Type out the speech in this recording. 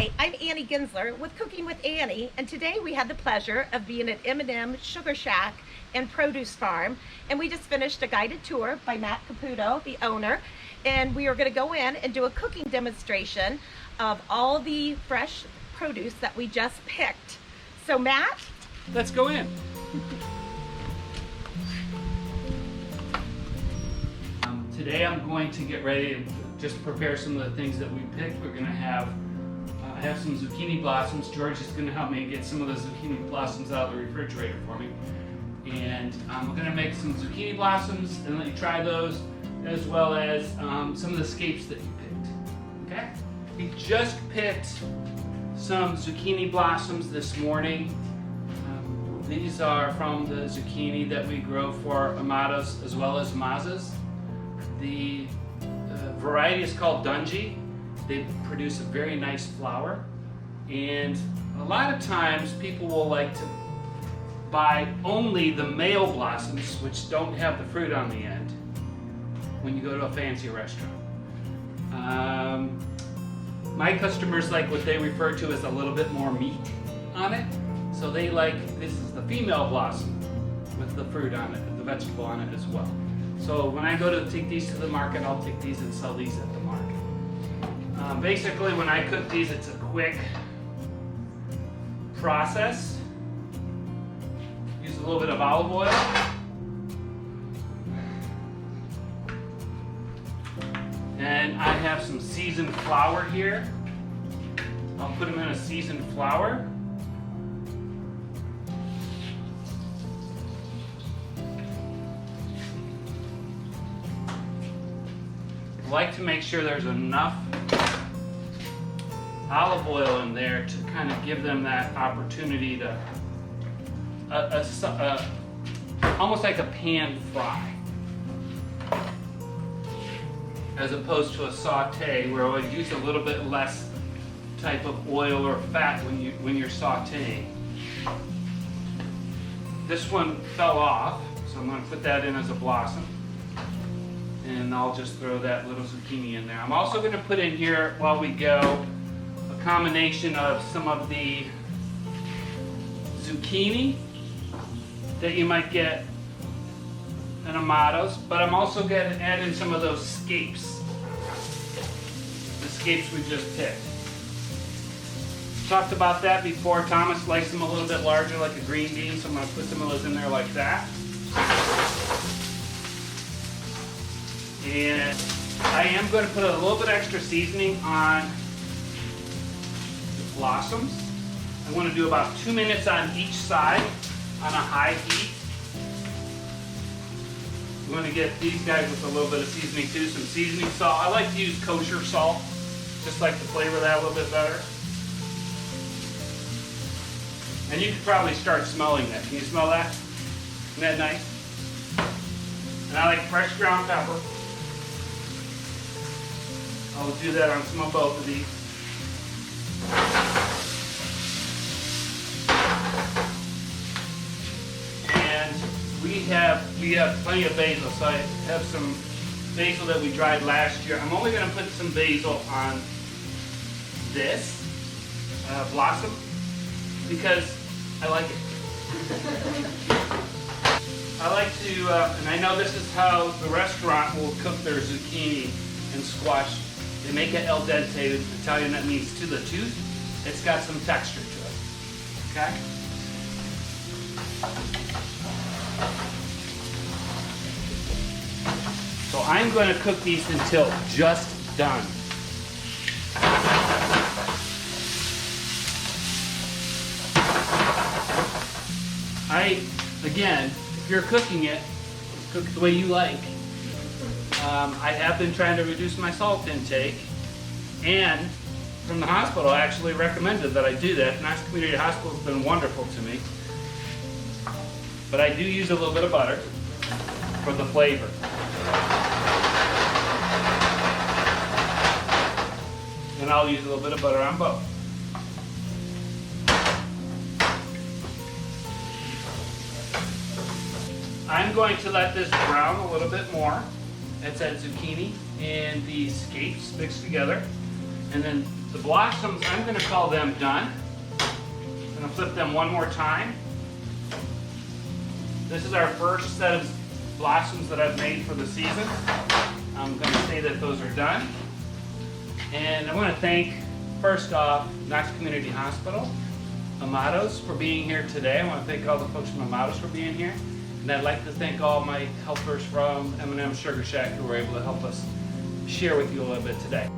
Hi, I'm Annie Ginsler with Cooking with Annie, and today we had the pleasure of being at M&M Sugar Shack and Produce Farm, and we just finished a guided tour by Matt Caputo, the owner, and we are going to go in and do a cooking demonstration of all the fresh produce that we just picked. So Matt? Let's go in. Today I'm going to get ready and just prepare some of the things that we picked. We're going to have I have some zucchini blossoms. George is going to help me get some of the zucchini blossoms out of the refrigerator for me. And we're going to make some zucchini blossoms and let you try those, as well as some of the scapes that you picked. Okay? We just picked some zucchini blossoms this morning. These are from the zucchini that we grow for amados as well as mazas. The variety is called Dungy. They produce a very nice flower, and a lot of times people will like to buy only the male blossoms, which don't have the fruit on the end, when you go to a fancy restaurant. My customers like what they refer to as a little bit more meat on it, so they like, this is the female blossom with the fruit on it, the vegetable on it as well. So when I go to take these to the market, I'll take these and sell these at the market. Basically, when I cook these, it's a quick process. Use a little bit of olive oil. And I have some seasoned flour here. I'll put them in a seasoned flour. I like to make sure there's enough olive oil in there to kind of give them that opportunity to almost like a pan fry, as opposed to a saute where I would use a little bit less type of oil or fat when you're sauteing. This one fell off, so I'm going to put that in as a blossom. And I'll just throw that little zucchini in there. I'm also going to put in here, while we go, a combination of some of the zucchini that you might get in amados, but I'm also going to add in some of those scapes. The scapes we just picked. Talked about that before. Thomas likes them a little bit larger, like a green bean, so I'm going to put some of those in there like that. And I am going to put a little bit extra seasoning on the blossoms. I want to do about 2 minutes on each side on a high heat. I'm going to get these guys with a little bit of seasoning too, some seasoning salt. I like to use kosher salt, just like to flavor that a little bit better. And you can probably start smelling that. Can you smell that? Isn't that nice? And I like fresh ground pepper. I'll do that on some of both of these. And we have plenty of basil, so I have some basil that we dried last year. I'm only going to put some basil on this blossom because I like it. I like to, and I know this is how the restaurant will cook their zucchini and squash. They make it al dente. In Italian, that means to the tooth. It's got some texture to it. Okay? So I'm going to cook these until just done. Again, if you're cooking it, cook it the way you like. I have been trying to reduce my salt intake, and from the hospital actually recommended that I do that. Knox Community Hospital has been wonderful to me. But I do use a little bit of butter for the flavor. And I'll use a little bit of butter on both. I'm going to let this brown a little bit more. That's that zucchini and the scapes mixed together. And then The blossoms, I'm going to call them done. I'm going to flip them one more time. This is our first set of blossoms that I've made for the season. I'm going to say that those are done. And I want to thank, first off, Knox Community Hospital, Amados, for being here today. I want to thank all the folks from Amados for being here. And I'd like to thank all my helpers from M&M Sugar Shack who were able to help us share with you a little bit today.